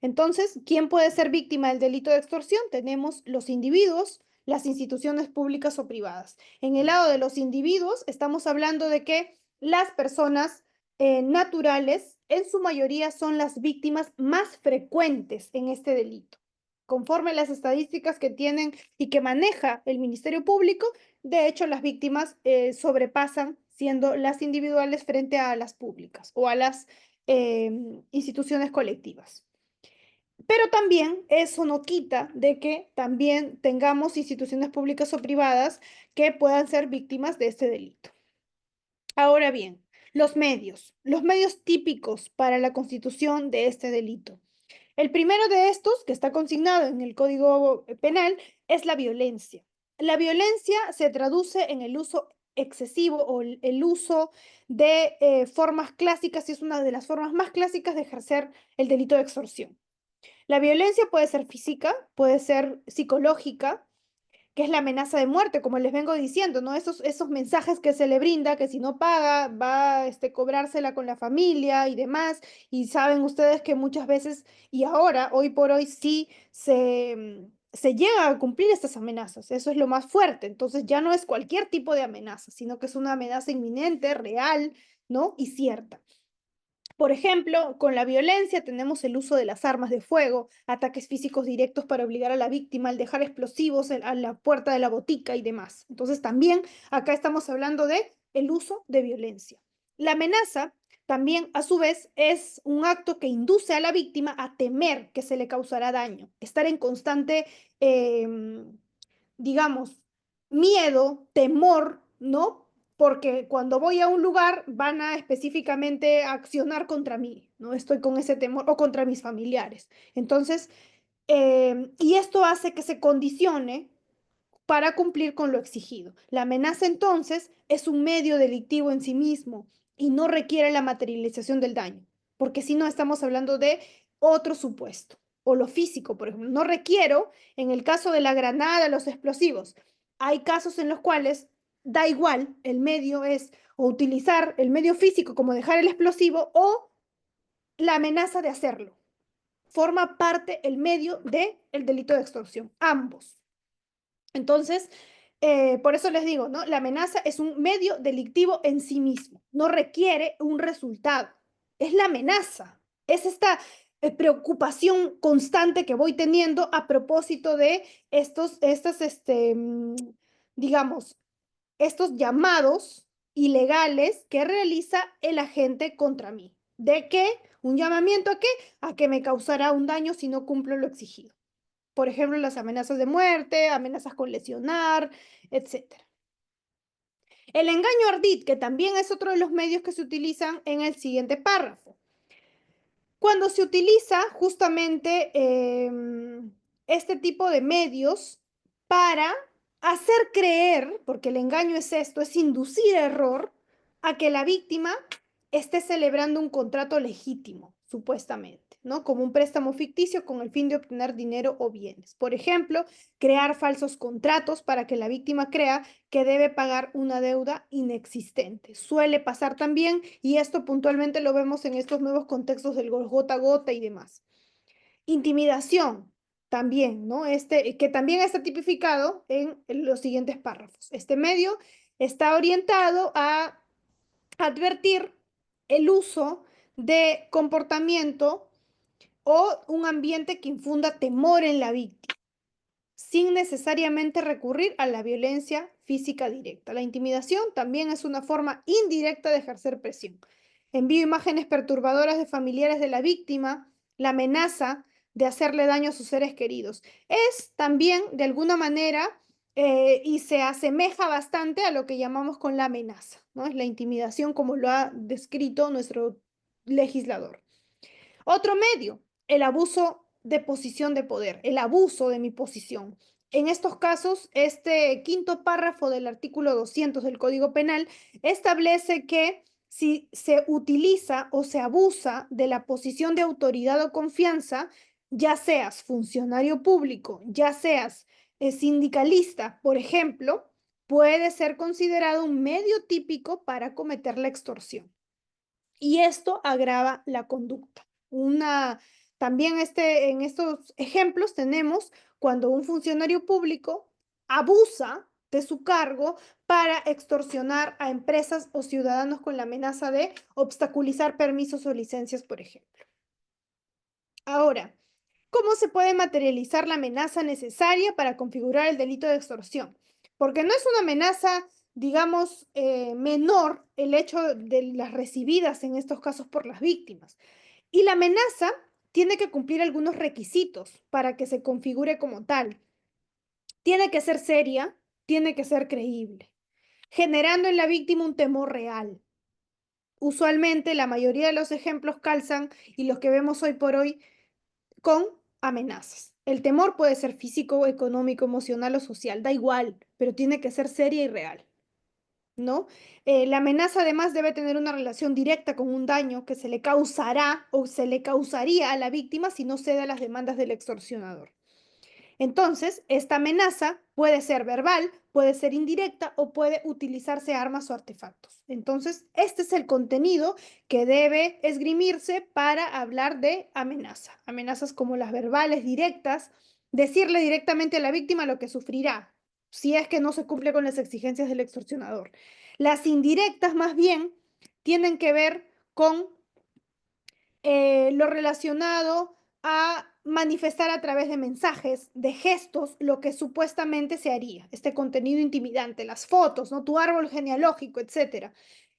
Entonces, ¿quién puede ser víctima del delito de extorsión? Tenemos los individuos, las instituciones públicas o privadas. En el lado de los individuos, estamos hablando de que las personas naturales, en su mayoría, son las víctimas más frecuentes en este delito. Conforme a las estadísticas que tienen y que maneja el Ministerio Público, de hecho, las víctimas sobrepasan siendo las individuales frente a las públicas o a las instituciones colectivas. Pero también eso no quita de que también tengamos instituciones públicas o privadas que puedan ser víctimas de este delito. Ahora bien, los medios típicos para la constitución de este delito. El primero de estos, que está consignado en el Código Penal, es la violencia. La violencia se traduce en el uso excesivo o el uso de formas clásicas y es una de las formas más clásicas de ejercer el delito de extorsión. La violencia puede ser física, puede ser psicológica, que es la amenaza de muerte, como les vengo diciendo, ¿no? Esos mensajes que se le brinda, que si no paga, va a cobrársela con la familia y demás. Y saben ustedes que muchas veces, y ahora, hoy por hoy, sí se llega a cumplir estas amenazas. Eso es lo más fuerte. Entonces ya no es cualquier tipo de amenaza, sino que es una amenaza inminente, real, ¿no? Y cierta. Por ejemplo, con la violencia tenemos el uso de las armas de fuego, ataques físicos directos para obligar a la víctima al dejar explosivos a la puerta de la botica y demás. Entonces también acá estamos hablando de el uso de violencia. La amenaza también, a su vez, es un acto que induce a la víctima a temer que se le causará daño, estar en constante, eh, digamos, miedo, temor, ¿no? Porque cuando voy a un lugar van a específicamente accionar contra mí, ¿no? Estoy con ese temor o contra mis familiares. Entonces, y esto hace que se condicione para cumplir con lo exigido. La amenaza entonces es un medio delictivo en sí mismo y no requiere la materialización del daño, porque si no estamos hablando de otro supuesto. O lo físico, por ejemplo. No requiero, en el caso de la granada, los explosivos. Hay casos en los cuales da igual, el medio es o utilizar el medio físico como dejar el explosivo o la amenaza de hacerlo. Forma parte el medio del delito de extorsión, ambos. Entonces, por eso les digo, ¿no? La amenaza es un medio delictivo en sí mismo, no requiere un resultado. Es la amenaza, es esta preocupación constante que voy teniendo a propósito de digamos, estos llamados ilegales que realiza el agente contra mí. ¿De qué? ¿Un llamamiento a qué? A que me causará un daño si no cumplo lo exigido. Por ejemplo, las amenazas de muerte, amenazas con lesionar, etcétera. El engaño ardid, que también es otro de los medios que se utilizan en el siguiente párrafo. Cuando se utiliza justamente este tipo de medios para hacer creer, porque el engaño es esto, es inducir error a que la víctima esté celebrando un contrato legítimo, supuestamente, ¿no? Como un préstamo ficticio con el fin de obtener dinero o bienes. Por ejemplo, crear falsos contratos para que la víctima crea que debe pagar una deuda inexistente. Suele pasar también, y esto puntualmente lo vemos en estos nuevos contextos del gota a gota y demás. Intimidación también, ¿no? Que también está tipificado en los siguientes párrafos. Este medio está orientado a advertir el uso de comportamiento o un ambiente que infunda temor en la víctima, sin necesariamente recurrir a la violencia física directa. La intimidación también es una forma indirecta de ejercer presión. Envío imágenes perturbadoras de familiares de la víctima, la amenaza de hacerle daño a sus seres queridos. Es también, de alguna manera, y se asemeja bastante a lo que llamamos con la amenaza, ¿no? Es la intimidación como lo ha descrito nuestro legislador. Otro medio, el abuso de posición de poder, el abuso de mi posición. En estos casos, este quinto párrafo del artículo 200 del Código Penal establece que si se utiliza o se abusa de la posición de autoridad o confianza, ya seas funcionario público, ya seas sindicalista, por ejemplo, puede ser considerado un medio típico para cometer la extorsión. Y esto agrava la conducta. También en estos ejemplos tenemos cuando un funcionario público abusa de su cargo para extorsionar a empresas o ciudadanos con la amenaza de obstaculizar permisos o licencias, por ejemplo. Ahora, ¿cómo se puede materializar la amenaza necesaria para configurar el delito de extorsión? Porque no es una amenaza, digamos, menor el hecho de las recibidas en estos casos por las víctimas. Y la amenaza tiene que cumplir algunos requisitos para que se configure como tal. Tiene que ser seria, tiene que ser creíble, generando en la víctima un temor real. Usualmente la mayoría de los ejemplos calzan y los que vemos hoy por hoy con amenazas. El temor puede ser físico, económico, emocional o social, da igual, pero tiene que ser seria y real, ¿no? La amenaza además debe tener una relación directa con un daño que se le causará o se le causaría a la víctima si no cede a las demandas del extorsionador. Entonces, esta amenaza puede ser verbal, puede ser indirecta o puede utilizarse armas o artefactos. Entonces, este es el contenido que debe esgrimirse para hablar de amenaza. Amenazas como las verbales directas, decirle directamente a la víctima lo que sufrirá si es que no se cumple con las exigencias del extorsionador. Las indirectas, más bien, tienen que ver con lo relacionado a manifestar a través de mensajes, de gestos, lo que supuestamente se haría, este contenido intimidante, las fotos, ¿no? Tu árbol genealógico, etcétera.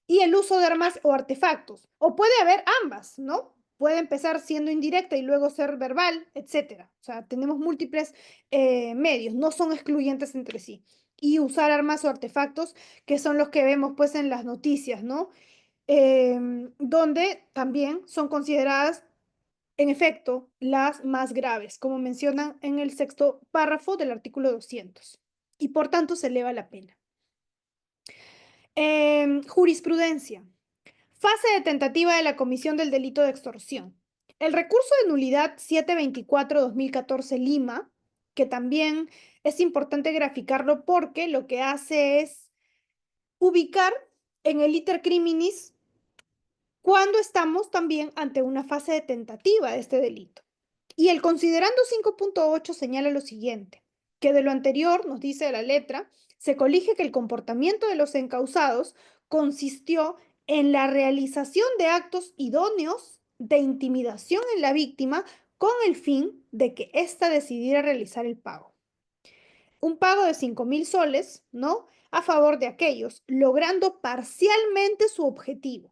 Y el uso de armas o artefactos. O puede haber ambas, ¿no? Puede empezar siendo indirecta y luego ser verbal, etcétera. O sea, tenemos múltiples medios, no son excluyentes entre sí. Y usar armas o artefactos, que son los que vemos pues en las noticias, ¿no? Donde también son consideradas, en efecto, las más graves, como mencionan en el sexto párrafo del artículo 200, y por tanto se eleva la pena. Jurisprudencia. Fase de tentativa de la comisión del delito de extorsión. El recurso de nulidad 724-2014 Lima, que también es importante graficarlo porque lo que hace es ubicar en el iter criminis cuando estamos también ante una fase de tentativa de este delito. Y el considerando 5.8 señala lo siguiente, que de lo anterior, nos dice la letra, se colige que el comportamiento de los encausados consistió en la realización de actos idóneos de intimidación en la víctima con el fin de que ésta decidiera realizar el pago. Un pago de 5.000 soles, ¿no? A favor de aquellos, logrando parcialmente su objetivo.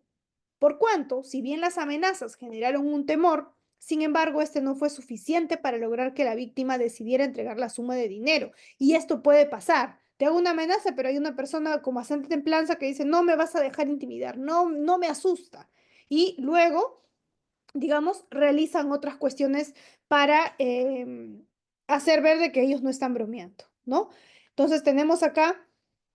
Por cuanto, si bien las amenazas generaron un temor, sin embargo, este no fue suficiente para lograr que la víctima decidiera entregar la suma de dinero. Y esto puede pasar. Te hago una amenaza, pero hay una persona con bastante templanza que dice, no me vas a dejar intimidar, no, no me asusta. Y luego, digamos, realizan otras cuestiones para hacer ver de que ellos no están bromeando, ¿no? Entonces tenemos acá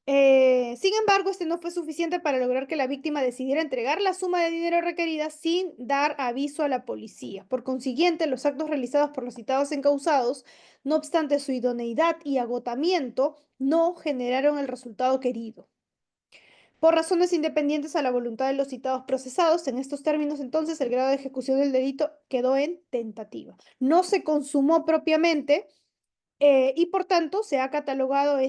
sin embargo, este no fue suficiente para lograr que la víctima decidiera entregar la suma de dinero requerida sin dar aviso a la policía. Por consiguiente, los actos realizados por los citados encausados, no obstante su idoneidad y agotamiento, no generaron el resultado querido. Por razones independientes a la voluntad de los citados procesados, en estos términos, entonces, el grado de ejecución del delito quedó en tentativa. No se consumó propiamente y por tanto se ha catalogado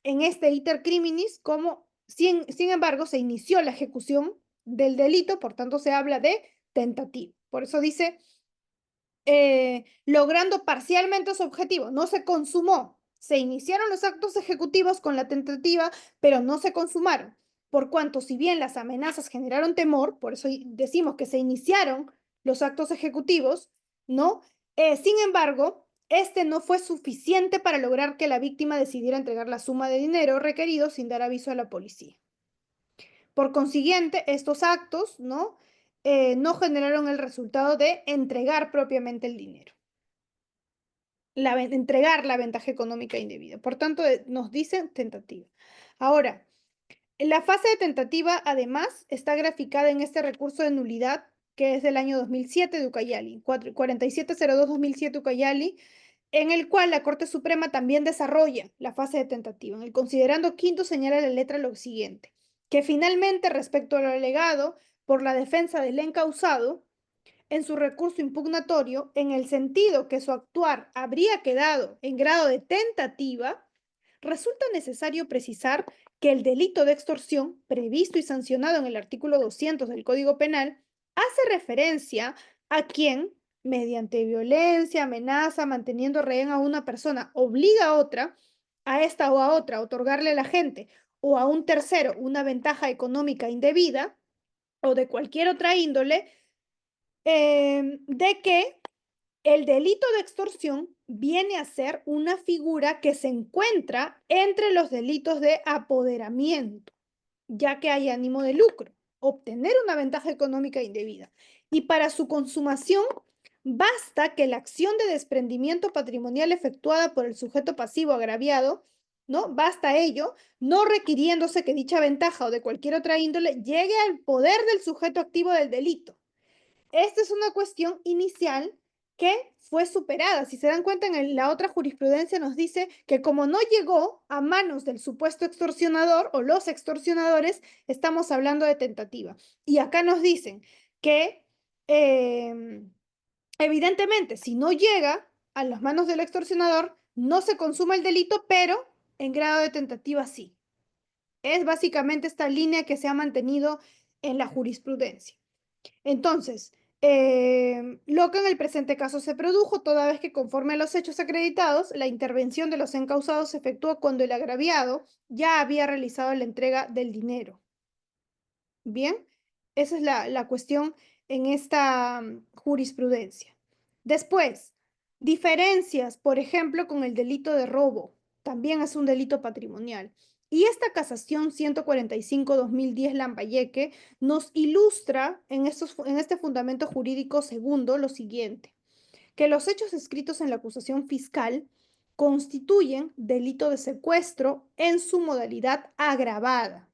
en este iter criminis como, sin embargo, se inició la ejecución del delito, por tanto se habla de tentativa. Por eso dice, logrando parcialmente su objetivo, no se consumó. Se iniciaron los actos ejecutivos con la tentativa, pero no se consumaron. Por cuanto, si bien las amenazas generaron temor, por eso decimos que se iniciaron los actos ejecutivos, ¿no? Sin embargo, este no fue suficiente para lograr que la víctima decidiera entregar la suma de dinero requerido sin dar aviso a la policía. Por consiguiente, estos actos, ¿no? No generaron el resultado de entregar propiamente el dinero, entregar la ventaja económica indebida. Por tanto, nos dicen tentativa. Ahora, la fase de tentativa, además, está graficada en este recurso de nulidad, que es del año 2007 de Ucayali, 4702-2007 Ucayali, en el cual la Corte Suprema también desarrolla la fase de tentativa. En el considerando quinto señala la letra lo siguiente, que finalmente, respecto a lo alegado por la defensa del encausado, en su recurso impugnatorio, en el sentido que su actuar habría quedado en grado de tentativa, resulta necesario precisar que el delito de extorsión, previsto y sancionado en el artículo 200 del Código Penal, hace referencia a quien, mediante violencia, amenaza, manteniendo rehén a una persona, obliga a otra, a esta o a otra, a otorgarle a la gente o a un tercero una ventaja económica indebida o de cualquier otra índole, de que el delito de extorsión viene a ser una figura que se encuentra entre los delitos de apoderamiento, ya que hay ánimo de lucro, obtener una ventaja económica indebida. Y para su consumación, basta que la acción de desprendimiento patrimonial efectuada por el sujeto pasivo agraviado, ¿no? Basta ello, no requiriéndose que dicha ventaja o de cualquier otra índole llegue al poder del sujeto activo del delito. Esta es una cuestión inicial que fue superada. Si se dan cuenta, la otra jurisprudencia nos dice que como no llegó a manos del supuesto extorsionador o los extorsionadores, estamos hablando de tentativa. Y acá nos dicen que evidentemente, si no llega a las manos del extorsionador, no se consuma el delito, pero en grado de tentativa sí. Es básicamente esta línea que se ha mantenido en la jurisprudencia. Entonces, lo que en el presente caso se produjo, toda vez que conforme a los hechos acreditados, la intervención de los encausados se efectúa cuando el agraviado ya había realizado la entrega del dinero. Bien, esa es la cuestión en esta jurisprudencia. Después, diferencias, por ejemplo, con el delito de robo. También es un delito patrimonial. Y esta casación 145-2010 Lambayeque nos ilustra en este fundamento jurídico segundo lo siguiente, que los hechos escritos en la acusación fiscal constituyen delito de secuestro en su modalidad agravada,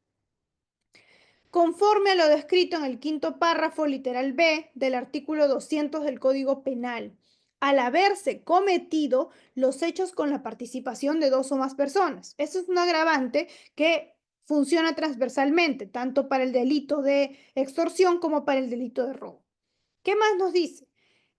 conforme a lo descrito en el quinto párrafo literal B del artículo 200 del Código Penal, al haberse cometido los hechos con la participación de dos o más personas. Eso es un agravante que funciona transversalmente, tanto para el delito de extorsión como para el delito de robo. ¿Qué más nos dice?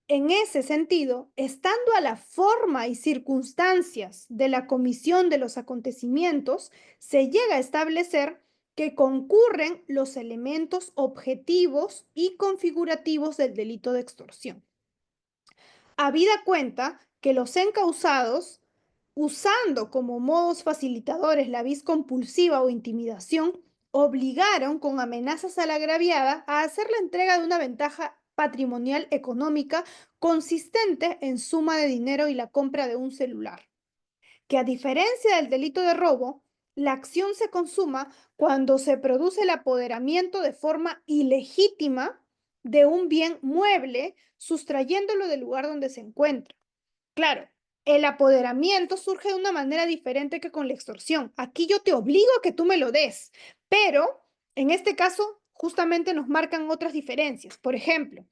En ese sentido, estando a la forma y circunstancias de la comisión de los acontecimientos, se llega a establecer que concurren los elementos objetivos y configurativos del delito de extorsión. Habida cuenta que los encausados, usando como modos facilitadores la vis compulsiva o intimidación, obligaron con amenazas a la agraviada a hacer la entrega de una ventaja patrimonial económica consistente en suma de dinero y la compra de un celular, que a diferencia del delito de robo, la acción se consuma cuando se produce el apoderamiento de forma ilegítima de un bien mueble, sustrayéndolo del lugar donde se encuentra. Claro, el apoderamiento surge de una manera diferente que con la extorsión. Aquí yo te obligo a que tú me lo des, pero en este caso justamente nos marcan otras diferencias. Por ejemplo,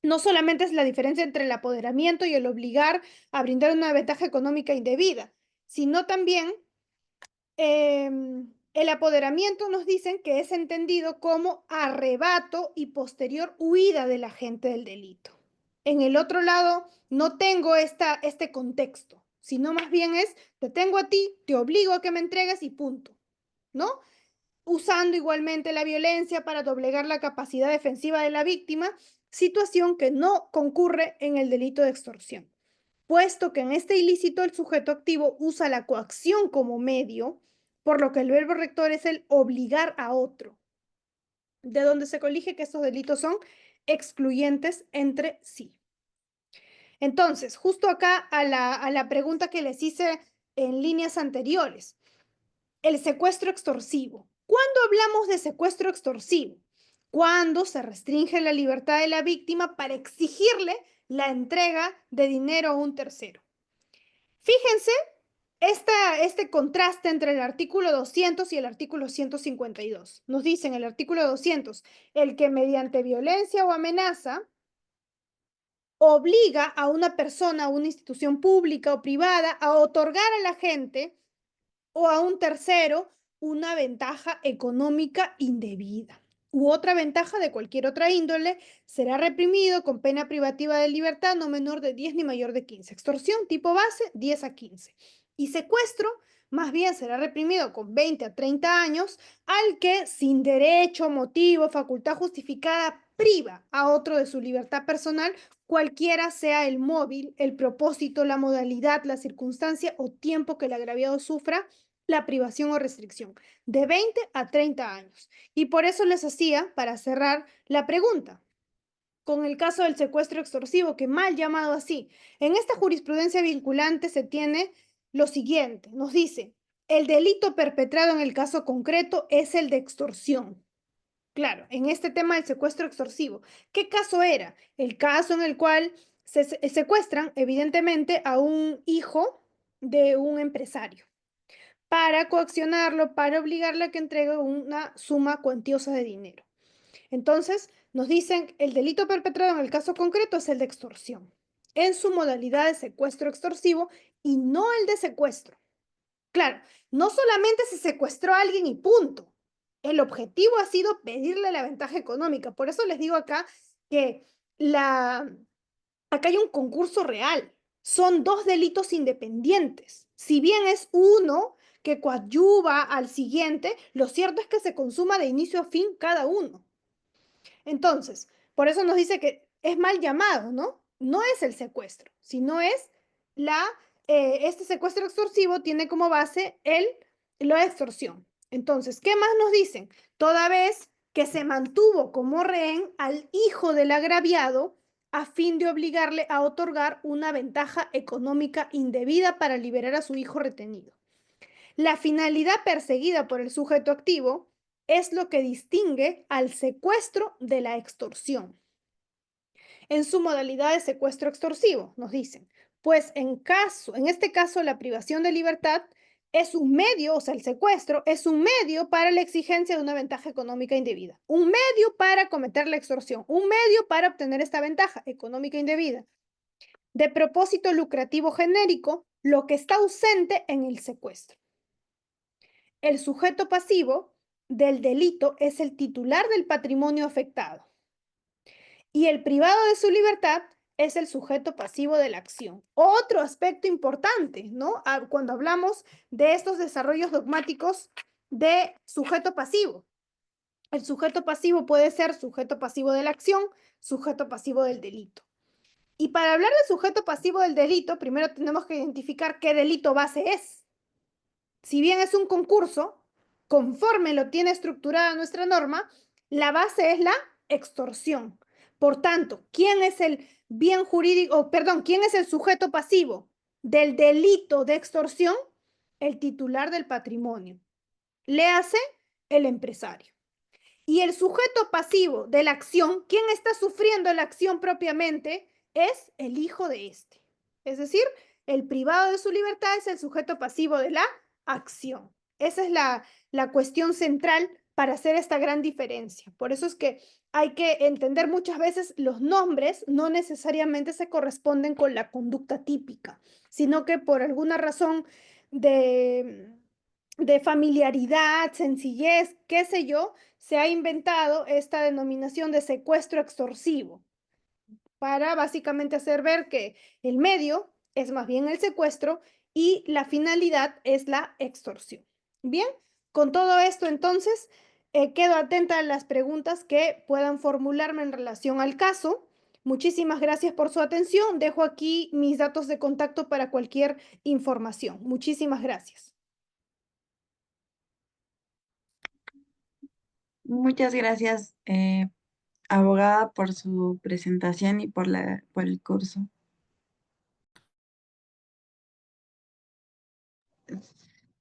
no solamente es la diferencia entre el apoderamiento y el obligar a brindar una ventaja económica indebida, sino también el apoderamiento nos dicen que es entendido como arrebato y posterior huida del agente del delito. En el otro lado, no tengo este contexto, sino más bien es, te tengo a ti, te obligo a que me entregues y punto, ¿no? Usando igualmente la violencia para doblegar la capacidad defensiva de la víctima, situación que no concurre en el delito de extorsión, puesto que en este ilícito el sujeto activo usa la coacción como medio, por lo que el verbo rector es el obligar a otro, de donde se colige que estos delitos son excluyentes entre sí. Entonces, justo acá a la pregunta que les hice en líneas anteriores, el secuestro extorsivo. ¿Cuándo hablamos de secuestro extorsivo? Cuando se restringe la libertad de la víctima para exigirle la entrega de dinero a un tercero. Fíjense este contraste entre el artículo 200 y el artículo 152. Nos dice en el artículo 200, el que mediante violencia o amenaza obliga a una persona, a una institución pública o privada a otorgar a la gente o a un tercero una ventaja económica indebida u otra ventaja de cualquier otra índole, será reprimido con pena privativa de libertad no menor de 10 ni mayor de 15. Extorsión tipo base, 10 a 15. Y secuestro, más bien será reprimido con 20 a 30 años al que sin derecho, motivo, facultad justificada priva a otro de su libertad personal, cualquiera sea el móvil, el propósito, la modalidad, la circunstancia o tiempo que el agraviado sufra la privación o restricción, de 20 a 30 años. Y por eso les hacía, para cerrar, la pregunta, con el caso del secuestro extorsivo, que mal llamado así, en esta jurisprudencia vinculante se tiene lo siguiente, nos dice, el delito perpetrado en el caso concreto es el de extorsión. Claro, en este tema del secuestro extorsivo, ¿qué caso era? El caso en el cual se secuestran, evidentemente, a un hijo de un empresario para coaccionarlo, para obligarle a que entregue una suma cuantiosa de dinero. Entonces, nos dicen, el delito perpetrado en el caso concreto es el de extorsión. en su modalidad de secuestro extorsivo y no el de secuestro. Claro, no solamente se secuestró a alguien y punto. El objetivo ha sido pedirle la ventaja económica. Por eso les digo acá que acá hay un concurso real. Son dos delitos independientes. Si bien es uno que coadyuva al siguiente, lo cierto es que se consuma de inicio a fin cada uno. Entonces, por eso nos dice que es mal llamado, ¿no? No es el secuestro, sino es este secuestro extorsivo tiene como base la extorsión. Entonces, ¿qué más nos dicen? Toda vez que se mantuvo como rehén al hijo del agraviado a fin de obligarle a otorgar una ventaja económica indebida para liberar a su hijo retenido. La finalidad perseguida por el sujeto activo es lo que distingue al secuestro de la extorsión. En su modalidad de secuestro extorsivo, nos dicen, pues en este caso, la privación de libertad es un medio, o sea, el secuestro es un medio para la exigencia de una ventaja económica indebida, un medio para cometer la extorsión, un medio para obtener esta ventaja económica indebida. De propósito lucrativo genérico, lo que está ausente en el secuestro. El sujeto pasivo del delito es el titular del patrimonio afectado y el privado de su libertad es el sujeto pasivo de la acción. Otro aspecto importante, ¿no? Cuando hablamos de estos desarrollos dogmáticos de sujeto pasivo. El sujeto pasivo puede ser sujeto pasivo de la acción, sujeto pasivo del delito. Y para hablar de sujeto pasivo del delito, primero tenemos que identificar qué delito base es. Si bien es un concurso, conforme lo tiene estructurada nuestra norma, la base es la extorsión. Por tanto, ¿quién es el bien jurídico, perdón, quién es el sujeto pasivo del delito de extorsión? El titular del patrimonio. Léase el empresario. Y el sujeto pasivo de la acción, ¿quién está sufriendo la acción propiamente? Es el hijo de este. Es decir, el privado de su libertad es el sujeto pasivo de la acción. Esa es la cuestión central para hacer esta gran diferencia. Por eso es que hay que entender muchas veces los nombres no necesariamente se corresponden con la conducta típica, sino que por alguna razón de familiaridad, sencillez, qué sé yo, se ha inventado esta denominación de secuestro extorsivo para básicamente hacer ver que el medio es más bien el secuestro y la finalidad es la extorsión. Bien, con todo esto entonces quedo atenta a las preguntas que puedan formularme en relación al caso. Muchísimas gracias por su atención. Dejo aquí mis datos de contacto para cualquier información. Muchísimas gracias. Muchas gracias, abogada, por su presentación y por el curso.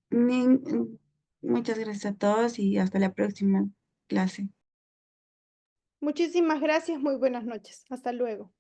Nin- Muchas gracias a todos y hasta la próxima clase. Muchísimas gracias. Muy buenas noches. Hasta luego.